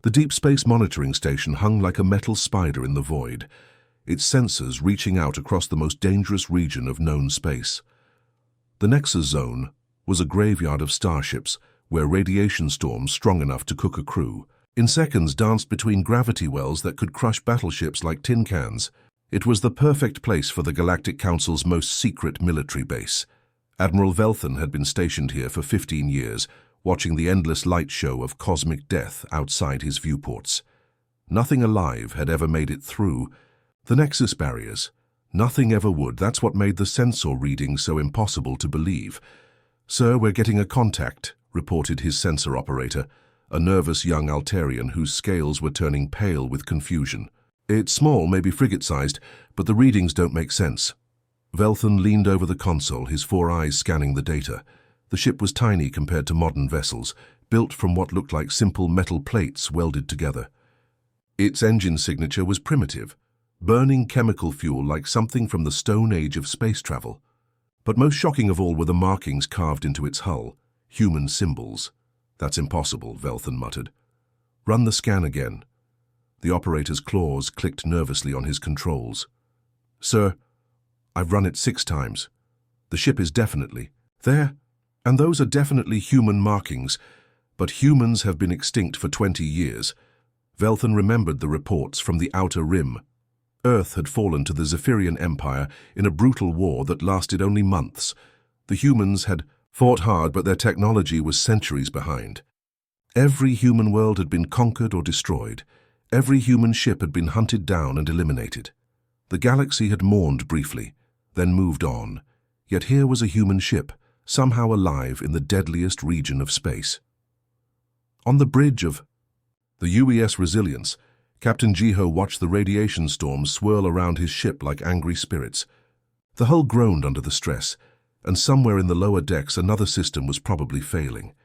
The deep space monitoring station hung like a metal spider in the void, its sensors reaching out across the most dangerous region of known space. The Nexus Zone was a graveyard of starships where radiation storms strong enough to cook a crew in seconds danced between gravity wells that could crush battleships like tin cans. It was the perfect place for the Galactic Council's most secret military base. Admiral Velthan had been stationed here for 15 years, watching the endless light show of cosmic death outside his viewports. Nothing alive had ever made it through the Nexus barriers. Nothing ever would. That's what made the sensor reading so impossible to believe. "Sir, we're getting a contact," reported his sensor operator, a nervous young Altarian whose scales were turning pale with confusion. "It's small, maybe frigate-sized, but the readings don't make sense." Velthan leaned over the console, his 4 eyes scanning the data. The ship was tiny compared to modern vessels, built from what looked like simple metal plates welded together. Its engine signature was primitive, burning chemical fuel like something from the Stone Age of space travel. But most shocking of all were the markings carved into its hull, human symbols. "That's impossible," Velthan muttered. "Run the scan again." The operator's claws clicked nervously on his controls. "Sir, I've run it 6 times. The ship is definitely there, and those are definitely human markings, but humans have been extinct for 20 years. Velthan remembered the reports from the Outer Rim. Earth had fallen to the Zephyrian Empire in a brutal war that lasted only months. The humans had fought hard, but their technology was centuries behind. Every human world had been conquered or destroyed. Every human ship had been hunted down and eliminated. The galaxy had mourned briefly, then moved on. Yet here was a human ship, somehow alive in the deadliest region of space. On the bridge of the UES Resilience, Captain Jiho watched the radiation storms swirl around his ship like angry spirits. The hull groaned under the stress, and somewhere in the lower decks another system was probably failing.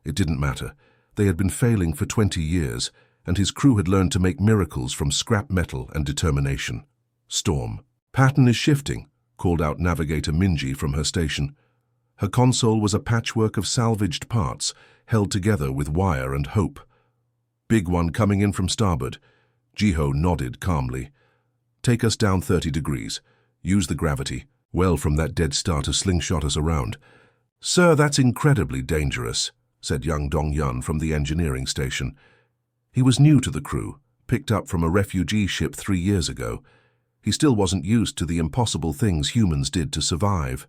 It didn't matter. They had been failing for 20 years, and his crew had learned to make miracles from scrap metal and determination. "Storm. Pattern is shifting," called out Navigator Minji from her station. Her console was a patchwork of salvaged parts, held together with wire and hope. "Big one coming in from starboard." Jiho nodded calmly. "Take us down 30 degrees. Use the gravity. Well from that dead star to slingshot us around." "Sir, that's incredibly dangerous," said young Dong-Yun from the engineering station. He was new to the crew, picked up from a refugee ship 3 years ago. He still wasn't used to the impossible things humans did to survive.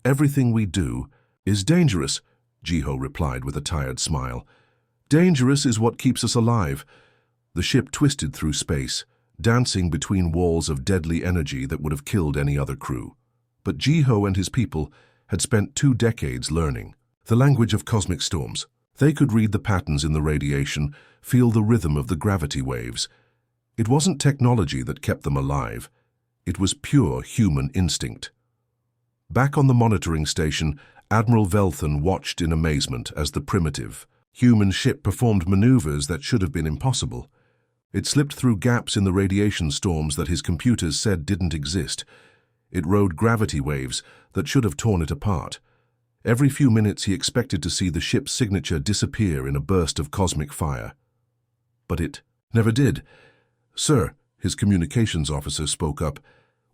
"Everything we do is dangerous," Jiho replied with a tired smile. "Dangerous is what keeps us alive." The ship twisted through space, dancing between walls of deadly energy that would have killed any other crew. But Jiho and his people had spent 2 decades learning the language of cosmic storms. They could read the patterns in the radiation, feel the rhythm of the gravity waves. It wasn't technology that kept them alive. It was pure human instinct. Back on the monitoring station, Admiral Velthan watched in amazement as the primitive, human ship performed maneuvers that should have been impossible. It slipped through gaps in the radiation storms that his computers said didn't exist. It rode gravity waves that should have torn it apart. Every few minutes he expected to see the ship's signature disappear in a burst of cosmic fire. But it never did. "Sir," his communications officer spoke up,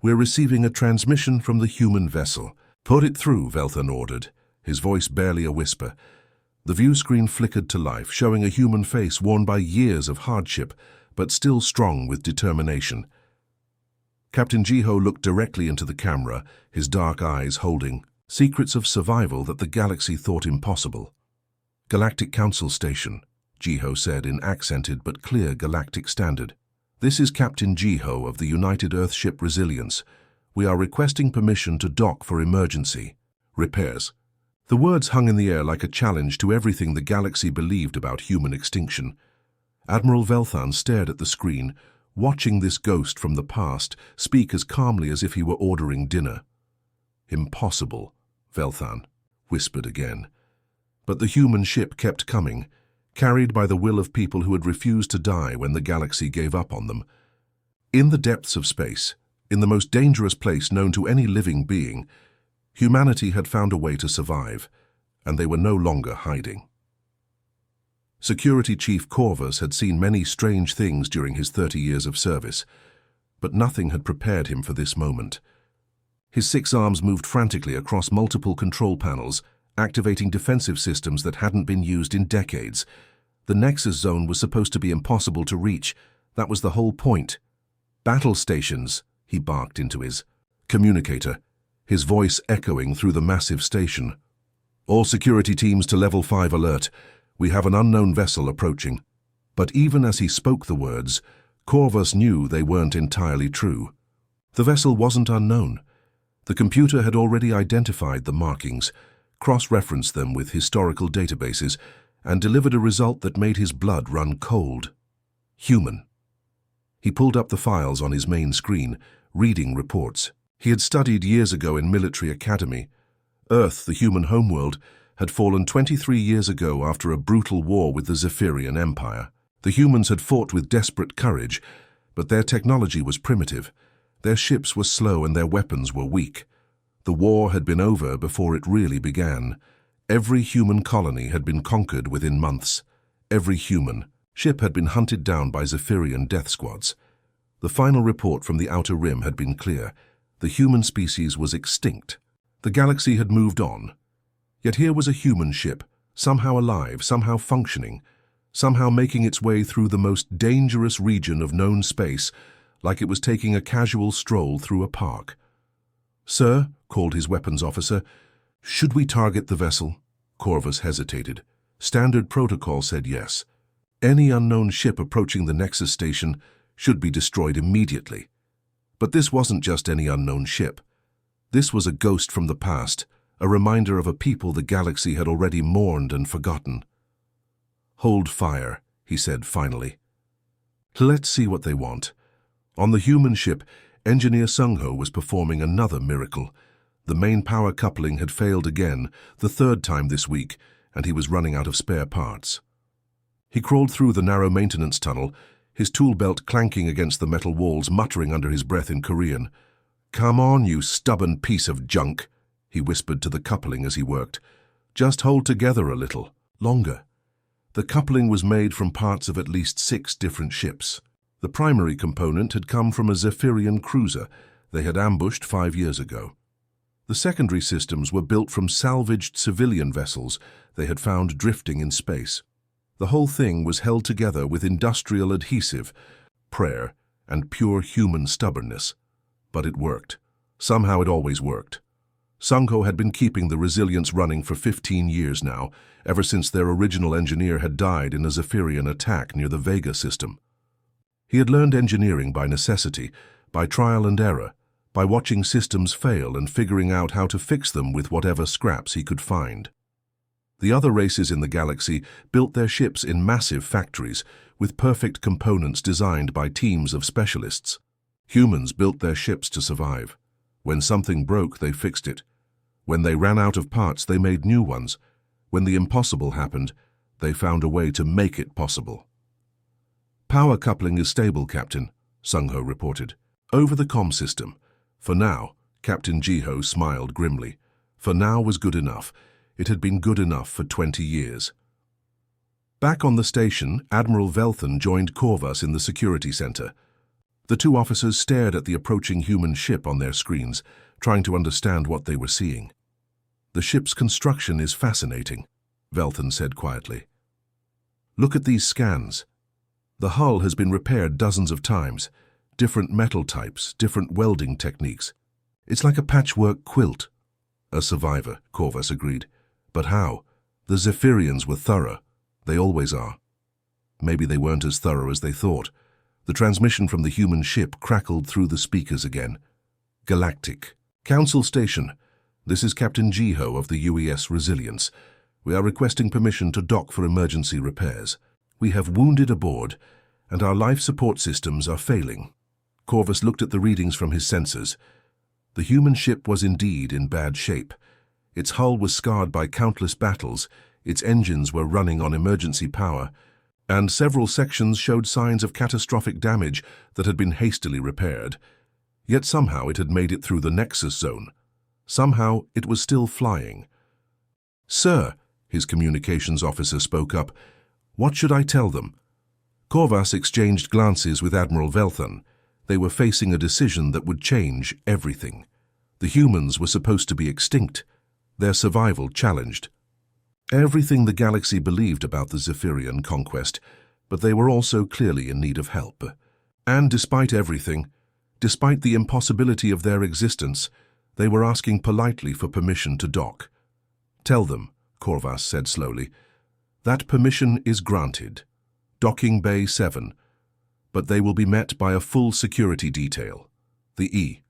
"we're receiving a transmission from the human vessel." "Put it through," Velthan ordered, his voice barely a whisper. The view screen flickered to life, showing a human face worn by years of hardship, but still strong with determination. Captain Jiho looked directly into the camera, his dark eyes holding secrets of survival that the galaxy thought impossible. "Galactic Council Station," Jiho said in accented but clear galactic standard. "This is Captain Jiho of the United Earthship Resilience. We are requesting permission to dock for emergency repairs." The words hung in the air like a challenge to everything the galaxy believed about human extinction. Admiral Velthan stared at the screen, watching this ghost from the past speak as calmly as if he were ordering dinner. "Impossible," Velthan whispered again. But the human ship kept coming, carried by the will of people who had refused to die when the galaxy gave up on them. In the depths of space, in the most dangerous place known to any living being, humanity had found a way to survive, and they were no longer hiding. Security Chief Corvus had seen many strange things during his 30 years of service, but nothing had prepared him for this moment. His 6 arms moved frantically across multiple control panels, activating defensive systems that hadn't been used in decades. The Nexus Zone was supposed to be impossible to reach. That was the whole point. "Battle stations," he barked into his communicator, his voice echoing through the massive station. "All security teams to level 5 alert. We have an unknown vessel approaching." But even as he spoke the words, Corvus knew they weren't entirely true. The vessel wasn't unknown. The computer had already identified the markings, cross-referenced them with historical databases, and delivered a result that made his blood run cold. Human. He pulled up the files on his main screen, reading reports. He had studied years ago in military academy. Earth, the human homeworld, had fallen 23 years ago after a brutal war with the Zephyrian Empire. The humans had fought with desperate courage, but their technology was primitive. Their ships were slow and their weapons were weak. The war had been over before it really began. Every human colony had been conquered within months. Every human ship had been hunted down by Zephyrian death squads. The final report from the Outer Rim had been clear. The human species was extinct. The galaxy had moved on. Yet here was a human ship, somehow alive, somehow functioning, somehow making its way through the most dangerous region of known space, like it was taking a casual stroll through a park. "Sir," called his weapons officer, "should we target the vessel?" Corvus hesitated. Standard protocol said yes. Any unknown ship approaching the Nexus station should be destroyed immediately. But this wasn't just any unknown ship. This was a ghost from the past, a reminder of a people the galaxy had already mourned and forgotten. "Hold fire," he said finally. "Let's see what they want." On the human ship, Engineer Sungho was performing another miracle. The main power coupling had failed again, the 3rd time this week, and he was running out of spare parts. He crawled through the narrow maintenance tunnel, his tool belt clanking against the metal walls, muttering under his breath in Korean. "Come on, you stubborn piece of junk," he whispered to the coupling as he worked. "Just hold together a little longer." The coupling was made from parts of at least 6 different ships. The primary component had come from a Zephyrian cruiser they had ambushed 5 years ago. The secondary systems were built from salvaged civilian vessels they had found drifting in space. The whole thing was held together with industrial adhesive, prayer, and pure human stubbornness. But it worked. Somehow it always worked. Sungho had been keeping the resilience running for 15 years now, ever since their original engineer had died in a Zephyrian attack near the Vega system. He had learned engineering by necessity, by trial and error, by watching systems fail and figuring out how to fix them with whatever scraps he could find. The other races in the galaxy built their ships in massive factories, with perfect components designed by teams of specialists. Humans built their ships to survive. When something broke, they fixed it. When they ran out of parts, they made new ones. When the impossible happened, they found a way to make it possible. "Power coupling is stable, Captain," Sungho reported. "Over the comm system. For now," Captain Jiho smiled grimly. For now was good enough. It had been good enough for 20 years. Back on the station, Admiral Velthan joined Corvus in the security center. The 2 officers stared at the approaching human ship on their screens, trying to understand what they were seeing. "The ship's construction is fascinating," Velthan said quietly. "Look at these scans. The hull has been repaired dozens of times, different metal types, different welding techniques. It's like a patchwork quilt." "A survivor," Corvus agreed. "But how? The Zephyrians were thorough. They always are." Maybe they weren't as thorough as they thought. The transmission from the human ship crackled through the speakers again. "Galactic. Council Station. This is Captain Jiho of the UES Resilience. We are requesting permission to dock for emergency repairs. We have wounded aboard, and our life support systems are failing." Corvus looked at the readings from his sensors. The human ship was indeed in bad shape. Its hull was scarred by countless battles, its engines were running on emergency power, and several sections showed signs of catastrophic damage that had been hastily repaired. Yet somehow it had made it through the Nexus Zone. Somehow it was still flying. "Sir," his communications officer spoke up, What should I tell them? Corvus exchanged glances with Admiral Velthan. They were facing a decision that would change everything. The humans were supposed to be extinct, their survival challenged. Everything the galaxy believed about the Zephyrian conquest, but they were also clearly in need of help. And despite everything, despite the impossibility of their existence, they were asking politely for permission to dock. Tell them, Corvus said slowly, that permission is granted. Docking Bay 7, but they will be met by a full security detail. The E.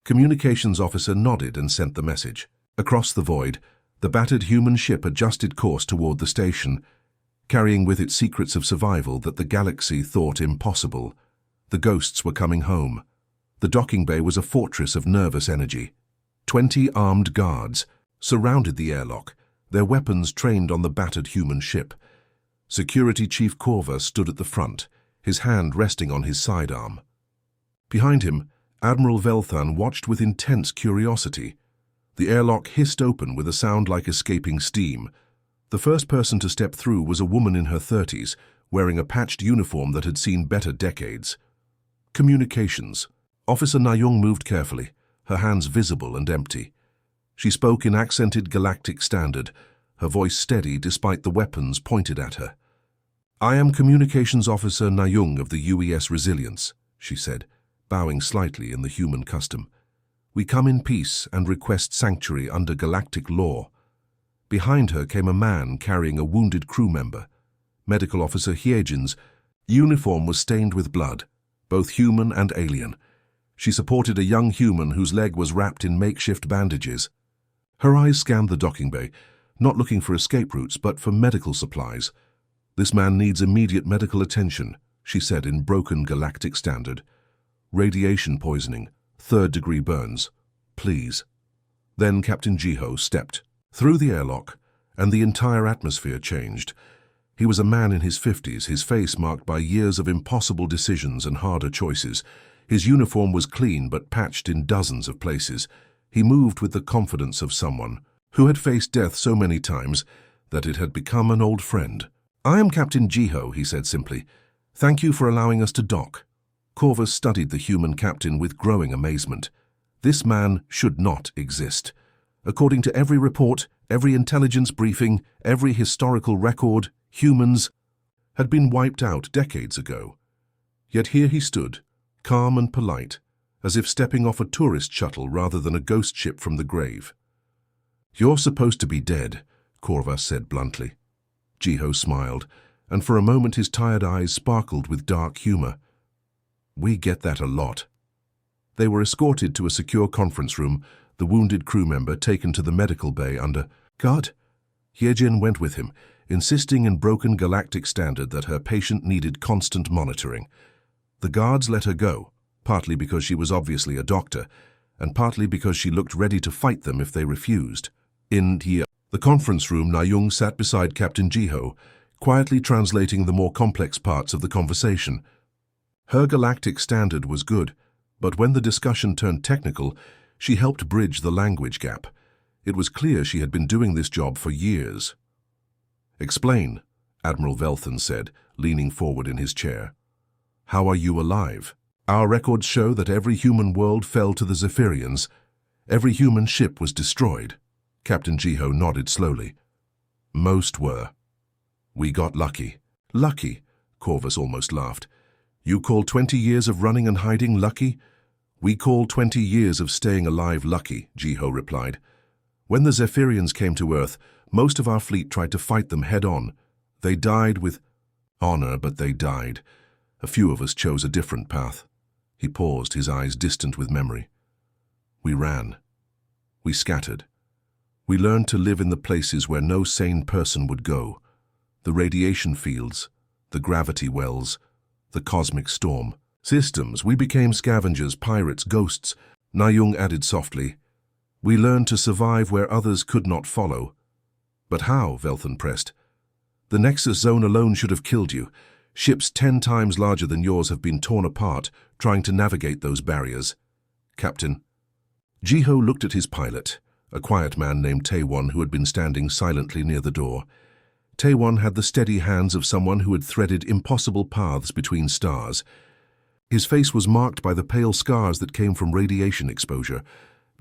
Communications officer nodded and sent the message. Across the void, the battered human ship adjusted course toward the station, carrying with it secrets of survival that the galaxy thought impossible. The ghosts were coming home. The docking bay was a fortress of nervous energy. 20 armed guards surrounded the airlock, their weapons trained on the battered human ship. Security Chief Corvus stood at the front, his hand resting on his sidearm. Behind him, Admiral Velthan watched with intense curiosity. The airlock hissed open with a sound like escaping steam. The first person to step through was a woman in her 30s, wearing a patched uniform that had seen better decades. Communications. Officer Nayung moved carefully, her hands visible and empty. She spoke in accented Galactic Standard, her voice steady despite the weapons pointed at her. I am Communications Officer Nayung of the UES Resilience, she said, bowing slightly in the human custom. We come in peace and request sanctuary under galactic law. Behind her came a man carrying a wounded crew member. Medical Officer Hyejin's uniform was stained with blood, both human and alien. She supported a young human whose leg was wrapped in makeshift bandages. Her eyes scanned the docking bay, not looking for escape routes but for medical supplies. This man needs immediate medical attention, she said in broken Galactic Standard. Radiation poisoning, 3rd-degree burns. Please. Then Captain Jiho stepped through the airlock, and the entire atmosphere changed. He was a man in his 50s, his face marked by years of impossible decisions and harder choices. His uniform was clean but patched in dozens of places. He moved with the confidence of someone who had faced death so many times that it had become an old friend. I am Captain Jiho, he said simply. Thank you for allowing us to dock. Corvus studied the human captain with growing amazement. This man should not exist. According to every report, every intelligence briefing, every historical record, humans had been wiped out decades ago. Yet here he stood, calm and polite, as if stepping off a tourist shuttle rather than a ghost ship from the grave. You're supposed to be dead, Corvus said bluntly. Jiho smiled, and for a moment his tired eyes sparkled with dark humor. We get that a lot. They were escorted to a secure conference room, the wounded crew member taken to the medical bay under guard. Hyejin went with him, insisting in broken Galactic Standard that her patient needed constant monitoring. The guards let her go, partly because she was obviously a doctor, and partly because she looked ready to fight them if they refused. In the conference room, Nayung sat beside Captain Jiho, quietly translating the more complex parts of the conversation. Her Galactic Standard was good, but when the discussion turned technical, she helped bridge the language gap. It was clear she had been doing this job for years. Explain, Admiral Velthan said, leaning forward in his chair. How are you alive? Our records show that every human world fell to the Zephyrians. Every human ship was destroyed. Captain Jiho nodded slowly. Most were. We got lucky. Lucky? Corvus almost laughed. You call 20 years of running and hiding lucky? We call 20 years of staying alive lucky, Jiho replied. When the Zephyrians came to Earth, most of our fleet tried to fight them head-on. They died with honor, but they died. A few of us chose a different path. He paused, his eyes distant with memory. We ran. We scattered. We learned to live in the places where no sane person would go. The radiation fields, the gravity wells, the cosmic storm. Systems, we became scavengers, pirates, ghosts, Nayung added softly. We learned to survive where others could not follow. But how? Velthan pressed. The Nexus Zone alone should have killed you. Ships 10 times larger than yours have been torn apart, trying to navigate those barriers. Captain. Jiho looked at his pilot, a quiet man named Taewon who had been standing silently near the door. Taewon had the steady hands of someone who had threaded impossible paths between stars. His face was marked by the pale scars that came from radiation exposure,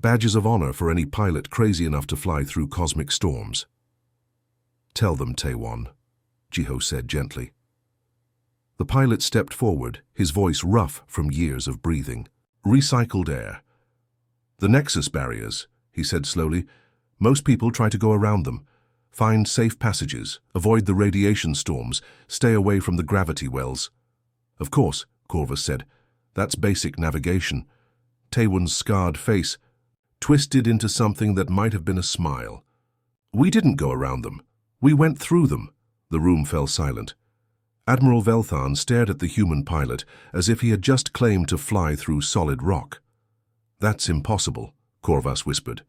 badges of honor for any pilot crazy enough to fly through cosmic storms. "Tell them, Taewon," Jiho said gently. The pilot stepped forward, his voice rough from years of breathing. "Recycled air. The Nexus barriers," he said slowly. "Most people try to go around them. Find safe passages, avoid the radiation storms, stay away from the gravity wells." "Of course," Corvus said. "That's basic navigation." Taewon's scarred face twisted into something that might have been a smile. "We didn't go around them. We went through them." The room fell silent. Admiral Velthan stared at the human pilot as if he had just claimed to fly through solid rock. "That's impossible," Corvus whispered.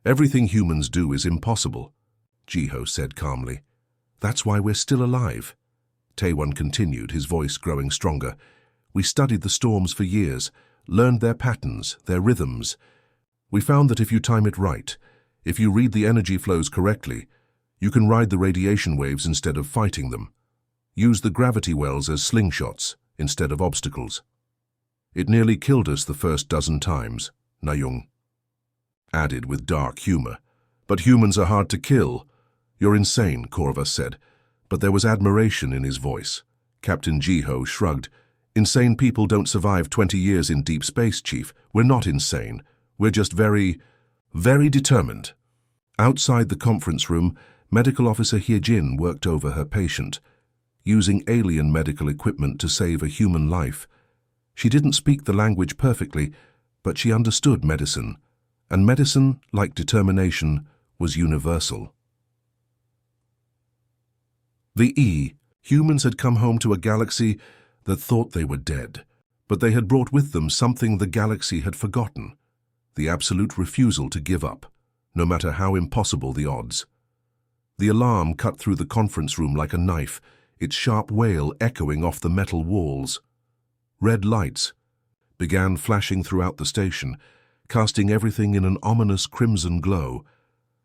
"Everything humans do is impossible," Jiho said calmly. "That's why we're still alive." Taewon continued, his voice growing stronger. "We studied the storms for years, learned their patterns, their rhythms. We found that if you time it right, if you read the energy flows correctly, you can ride the radiation waves instead of fighting them. Use the gravity wells as slingshots instead of obstacles. It nearly killed us the first dozen times," Nayung added with dark humor. "But humans are hard to kill." "You're insane," Corvus said, but there was admiration in his voice. Captain Jiho shrugged. "Insane people don't survive 20 years in deep space, Chief. We're not insane. We're just very determined." Outside the conference room, Medical Officer Hyejin worked over her patient, using alien medical equipment to save a human life. She didn't speak the language perfectly, but she understood medicine, and medicine, like determination, was universal. Humans had come home to a galaxy that thought they were dead, but they had brought with them something the galaxy had forgotten: the absolute refusal to give up, no matter how impossible the odds. The alarm cut through the conference room like a knife, its sharp wail echoing off the metal walls. Red lights began flashing throughout the station, casting everything in an ominous crimson glow.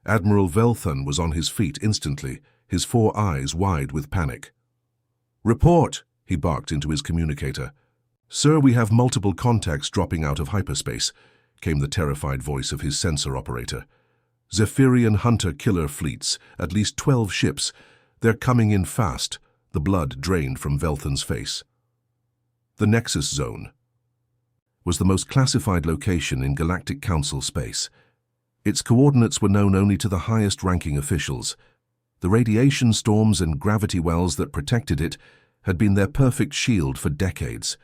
Admiral Velthan was on his feet instantly, his 4 eyes wide with panic. "Report," he barked into his communicator. "Sir, we have multiple contacts dropping out of hyperspace," came the terrified voice of his sensor operator. "Zephyrian hunter-killer fleets, at least 12 ships. They're coming in fast." The blood drained from Velthan's face. The Nexus Zone was the most classified location in Galactic Council space. Its coordinates were known only to the highest-ranking officials. The radiation storms and gravity wells that protected it had been their perfect shield for decades.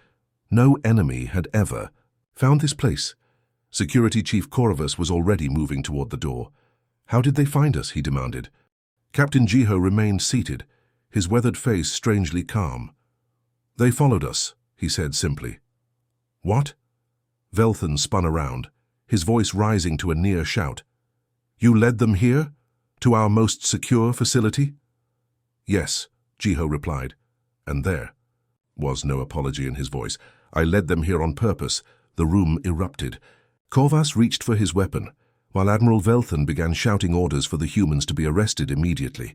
No enemy had ever found this place. Security Chief Corvus was already moving toward the door. "How did they find us?" he demanded. Captain Jiho remained seated, his weathered face strangely calm. "They followed us," he said simply. "What?" Velthan spun around, his voice rising to a near shout. "You led them here? To our most secure facility?" "Yes," Jiho replied, and there was no apology in his voice. "I led them here on purpose." The room erupted. Corvus reached for his weapon, while Admiral Velthan began shouting orders for the humans to be arrested immediately.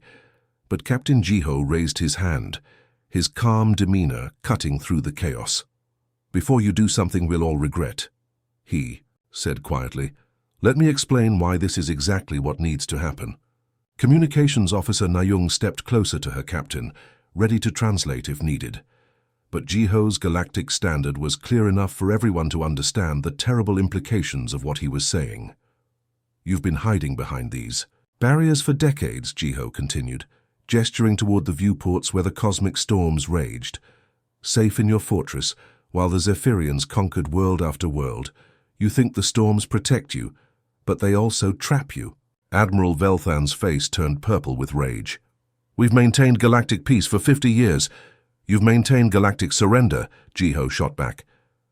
But Captain Jiho raised his hand, his calm demeanor cutting through the chaos. "Before you do something we'll all regret," he said quietly, "let me explain why this is exactly what needs to happen." Communications Officer Nayung stepped closer to her captain, ready to translate if needed. But Jiho's galactic standard was clear enough for everyone to understand the terrible implications of what he was saying. "You've been hiding behind these barriers for decades," Jiho continued, gesturing toward the viewports where the cosmic storms raged. "Safe in your fortress, while the Zephyrians conquered world after world. You think the storms protect you, but they also trap you." Admiral Velthan's face turned purple with rage. "We've maintained galactic peace for 50 years. You've maintained galactic surrender," Jiho shot back.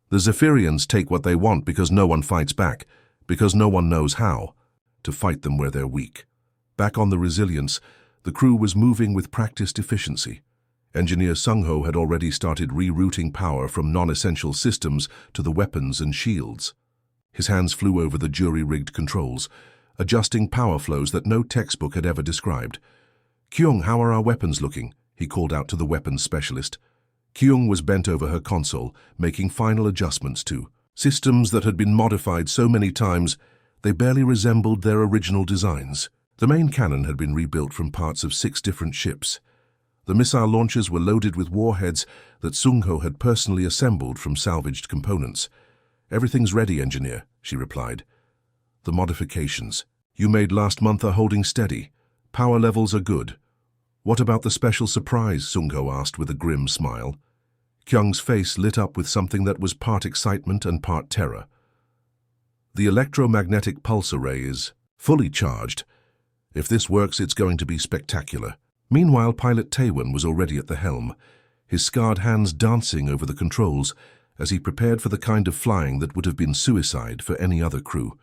"The Zephyrians take what they want because no one fights back, because no one knows how to fight them where they're weak." Back on the Resilience, the crew was moving with practiced efficiency. Engineer Sung-ho had already started rerouting power from non-essential systems to the weapons and shields. His hands flew over the jury-rigged controls, adjusting power flows that no textbook had ever described. "Kyung, how are our weapons looking?" he called out to the weapons specialist. Kyung was bent over her console, making final adjustments to systems that had been modified so many times they barely resembled their original designs. The main cannon had been rebuilt from parts of 6 different ships. The missile launchers were loaded with warheads that Sung-ho had personally assembled from salvaged components. "Everything's ready, engineer," she replied. "The modifications you made last month are holding steady. Power levels are good." "What about the special surprise?" Sung-ho asked with a grim smile. Kyung's face lit up with something that was part excitement and part terror. "The electromagnetic pulse array is fully charged. If this works, it's going to be spectacular." Meanwhile, pilot Taewon was already at the helm, his scarred hands dancing over the controls as he prepared for the kind of flying that would have been suicide for any other crew.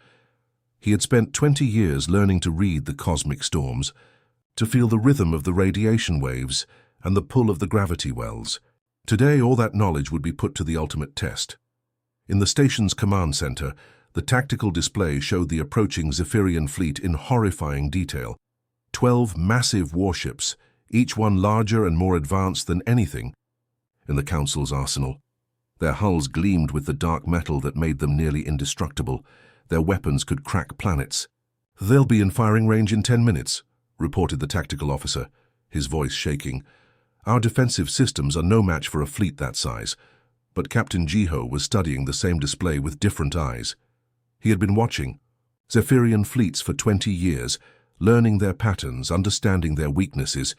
He had spent 20 years learning to read the cosmic storms, to feel the rhythm of the radiation waves and the pull of the gravity wells. Today, all that knowledge would be put to the ultimate test. In the station's command center, the tactical display showed the approaching Zephyrian fleet in horrifying detail. 12 massive warships, each one larger and more advanced than anything in the Council's arsenal. Their hulls gleamed with the dark metal that made them nearly indestructible. Their weapons could crack planets. "They'll be in firing range in 10 minutes, reported the tactical officer, his voice shaking. "Our defensive systems are no match for a fleet that size." But Captain Jiho was studying the same display with different eyes. He had been watching Zephyrian fleets for 20 years, learning their patterns, understanding their weaknesses.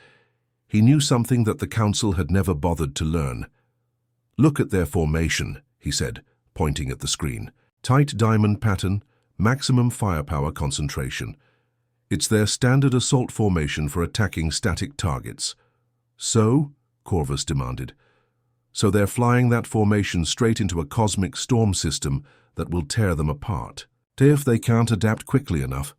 He knew something that the Council had never bothered to learn. "Look at their formation," he said, pointing at the screen. "Tight diamond pattern, maximum firepower concentration. It's their standard assault formation for attacking static targets." "So?" Corvus demanded. "So they're flying that formation straight into a cosmic storm system that will tear them apart. If they can't adapt quickly enough."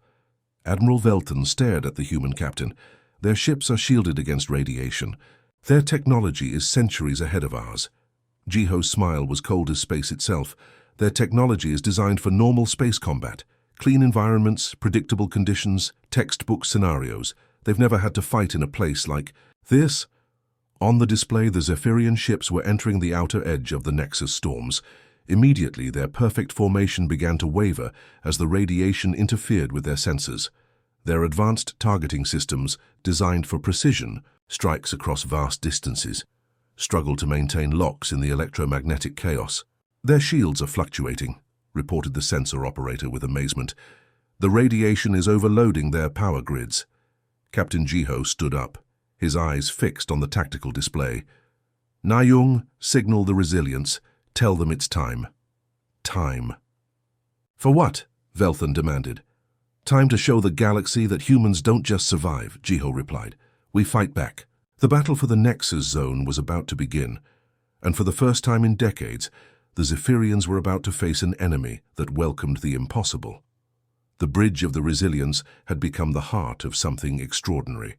Admiral Velton stared at the human captain. "Their ships are shielded against radiation. Their technology is centuries ahead of ours." Jiho's smile was cold as space itself. "Their technology is designed for normal space combat. Clean environments, predictable conditions, textbook scenarios. They've never had to fight in a place like this." On the display, the Zephyrian ships were entering the outer edge of the Nexus storms. Immediately, their perfect formation began to waver as the radiation interfered with their sensors. Their advanced targeting systems, designed for precision, strikes across vast distances, struggled to maintain locks in the electromagnetic chaos. "Their shields are fluctuating," reported the sensor operator with amazement. "The radiation is overloading their power grids." Captain Jiho stood up, his eyes fixed on the tactical display. "Nayoung, signal the resilience. Tell them it's time." "Time." "For what?" Velthon demanded. "Time to show the galaxy that humans don't just survive," Jiho replied. "We fight back." The battle for the Nexus Zone was about to begin, and for the first time in decades, the Zephyrians were about to face an enemy that welcomed the impossible. The bridge of the resilience had become the heart of something extraordinary.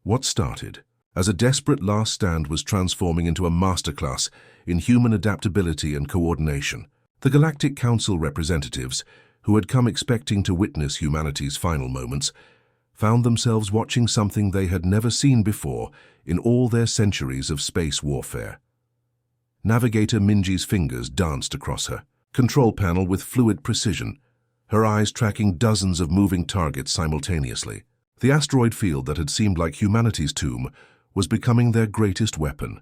What started as a desperate last stand was transforming into a masterclass in human adaptability and coordination. The Galactic Council representatives, who had come expecting to witness humanity's final moments, found themselves watching something they had never seen before in all their centuries of space warfare. Navigator Minji's fingers danced across her control panel with fluid precision, her eyes tracking dozens of moving targets simultaneously. The asteroid field that had seemed like humanity's tomb was becoming their greatest weapon.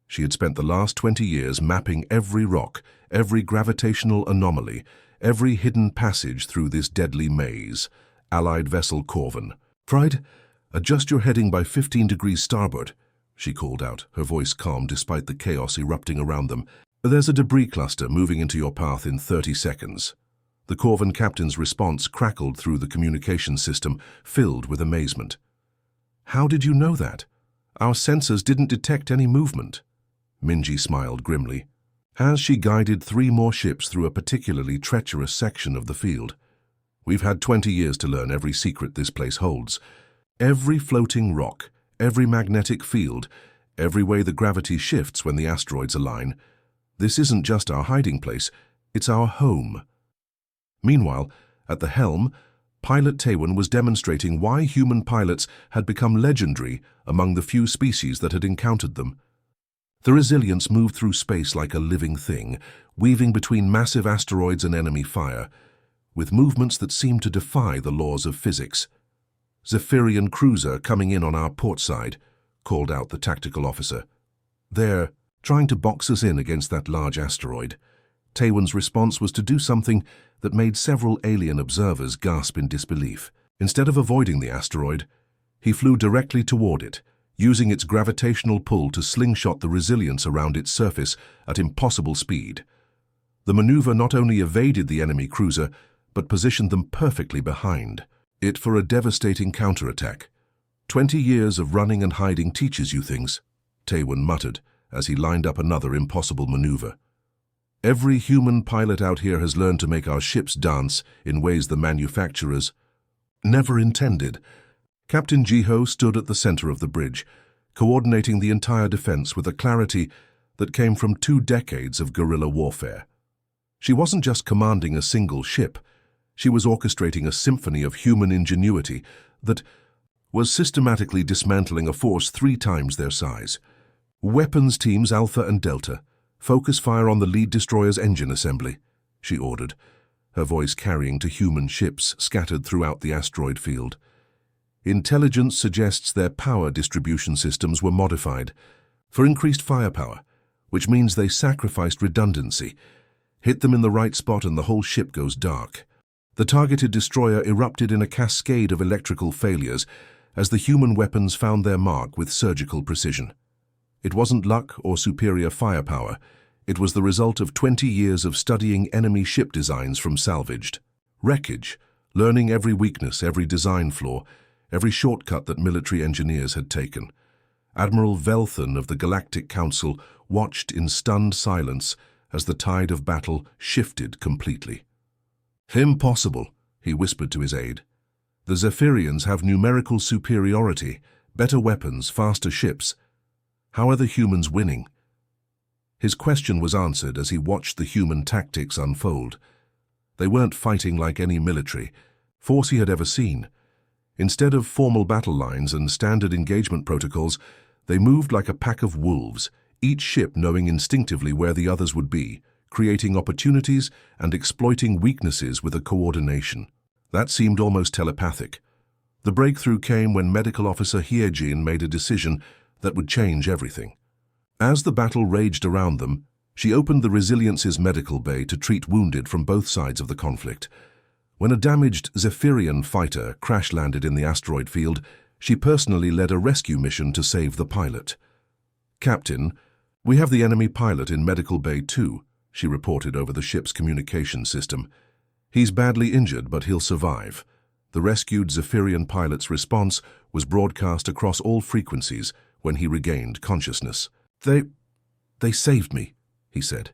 She had spent the last 20 years mapping every rock, every gravitational anomaly, every hidden passage through this deadly maze. Allied vessel Corvin. "Fried, adjust your heading by 15 degrees starboard," she called out, her voice calm despite the chaos erupting around them. "There's a debris cluster moving into your path in 30 seconds. The Corvin captain's response crackled through the communication system, filled with amazement. "How did you know that? Our sensors didn't detect any movement." Minji smiled grimly, as she guided 3 more ships through a particularly treacherous section of the field. "We've had 20 years to learn every secret this place holds. Every floating rock, every magnetic field, every way the gravity shifts when the asteroids align. This isn't just our hiding place, it's our home." Meanwhile, at the helm, Pilot Taewon was demonstrating why human pilots had become legendary among the few species that had encountered them. The Resilience moved through space like a living thing, weaving between massive asteroids and enemy fire, with movements that seemed to defy the laws of physics. "Zephyrian cruiser coming in on our port side," called out the tactical officer. "They're trying to box us in against that large asteroid." Taewon's response was to do something that made several alien observers gasp in disbelief. Instead of avoiding the asteroid, he flew directly toward it, using its gravitational pull to slingshot the Resilience around its surface at impossible speed. The maneuver not only evaded the enemy cruiser, but positioned them perfectly behind it for a devastating counterattack. 20 years of running and hiding teaches you things," Taewon muttered as he lined up another impossible maneuver. "Every human pilot out here has learned to make our ships dance in ways the manufacturers never intended." Captain Jiho stood at the center of the bridge, coordinating the entire defense with a clarity that came from 2 decades of guerrilla warfare. She wasn't just commanding a single ship, she was orchestrating a symphony of human ingenuity that was systematically dismantling a force 3 times their size. "Weapons teams Alpha and Delta, focus fire on the lead destroyer's engine assembly," she ordered, her voice carrying to human ships scattered throughout the asteroid field. "Intelligence suggests their power distribution systems were modified for increased firepower, which means they sacrificed redundancy. Hit them in the right spot and the whole ship goes dark." The targeted destroyer erupted in a cascade of electrical failures as the human weapons found their mark with surgical precision. It wasn't luck or superior firepower. It was the result of 20 years of studying enemy ship designs from salvaged wreckage, learning every weakness, every design flaw, every shortcut that military engineers had taken. Admiral Velthan of the Galactic Council watched in stunned silence as the tide of battle shifted completely. "Impossible," he whispered to his aide. "The Zephyrians have numerical superiority, better weapons, faster ships. How are the humans winning?" His question was answered as he watched the human tactics unfold. They weren't fighting like any military force he had ever seen. Instead of formal battle lines and standard engagement protocols, they moved like a pack of wolves, each ship knowing instinctively where the others would be, creating opportunities and exploiting weaknesses with a coordination that seemed almost telepathic. The breakthrough came when Medical Officer Hyejin made a decision that would change everything. As the battle raged around them, she opened the Resilience's medical bay to treat wounded from both sides of the conflict. When a damaged Zephyrian fighter crash-landed in the asteroid field, she personally led a rescue mission to save the pilot. "Captain, we have the enemy pilot in Medical Bay 2, she reported over the ship's communication system. "He's badly injured, but he'll survive." The rescued Zephyrian pilot's response was broadcast across all frequencies when he regained consciousness. They saved me," he said,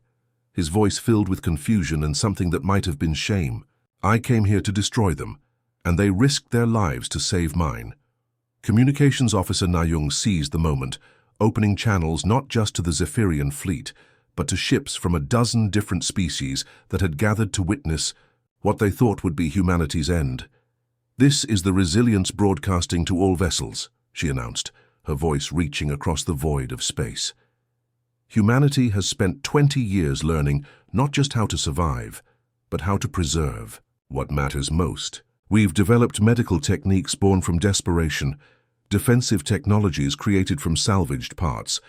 his voice filled with confusion and something that might have been shame. "I came here to destroy them, and they risked their lives to save mine." Communications Officer Nayung seized the moment, opening channels not just to the Zephyrian fleet, but to ships from a dozen different species that had gathered to witness what they thought would be humanity's end. "This is the Resilience broadcasting to all vessels," she announced, her voice reaching across the void of space. "Humanity has spent 20 years learning not just how to survive, but how to preserve what matters most. We've developed medical techniques born from desperation, defensive technologies created from salvaged parts,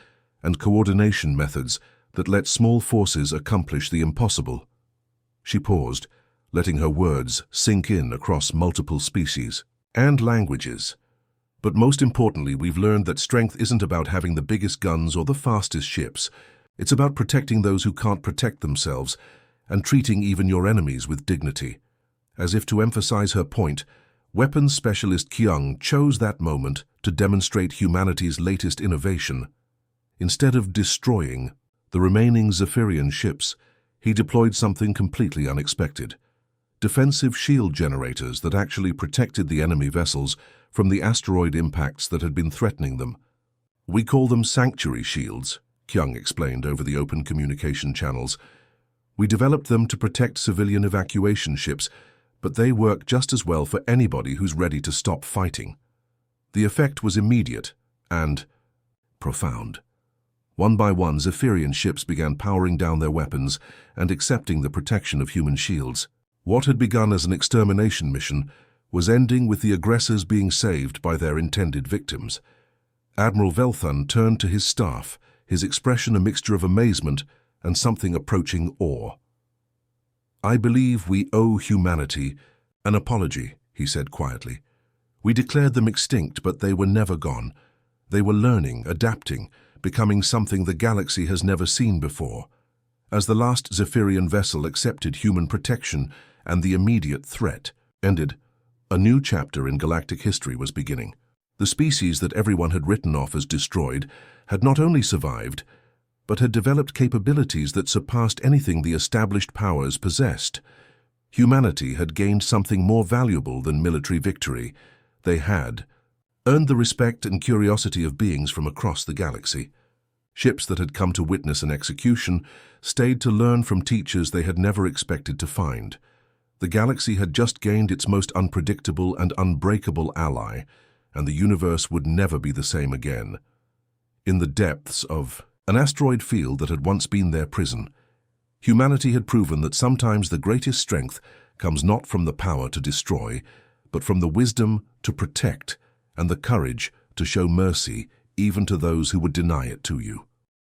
and coordination methods that let small forces accomplish the impossible." She paused, letting her words sink in across multiple species and languages. "But most importantly, we've learned that strength isn't about having the biggest guns or the fastest ships. It's about protecting those who can't protect themselves and treating even your enemies with dignity." As if to emphasize her point, weapons specialist Kyung chose that moment to demonstrate humanity's latest innovation. Instead of destroying the remaining Zephyrian ships, he deployed something completely unexpected. Defensive shield generators that actually protected the enemy vessels from the asteroid impacts that had been threatening them. "We call them sanctuary shields," Kyung explained over the open communication channels. "We developed them to protect civilian evacuation ships, but they work just as well for anybody who's ready to stop fighting. The effect was immediate and profound. One by one, Zephyrian ships began powering down their weapons and accepting the protection of human shields. What had begun as an extermination mission was ending with the aggressors being saved by their intended victims. Admiral Velthun turned to his staff, his expression a mixture of amazement and something approaching awe. "I believe we owe humanity an apology," he said quietly. "We declared them extinct, but they were never gone. They were learning, adapting, becoming something the galaxy has never seen before. As the last Zephyrian vessel accepted human protection and the immediate threat ended, a new chapter in galactic history was beginning. The species that everyone had written off as destroyed had not only survived, but had developed capabilities that surpassed anything the established powers possessed. Humanity had gained something more valuable than military victory. They had earned the respect and curiosity of beings from across the galaxy. Ships that had come to witness an execution stayed to learn from teachers they had never expected to find. The galaxy had just gained its most unpredictable and unbreakable ally, and the universe would never be the same again. In the depths of an asteroid field that had once been their prison, humanity had proven that sometimes the greatest strength comes not from the power to destroy, but from the wisdom to protect and the courage to show mercy even to those who would deny it to you.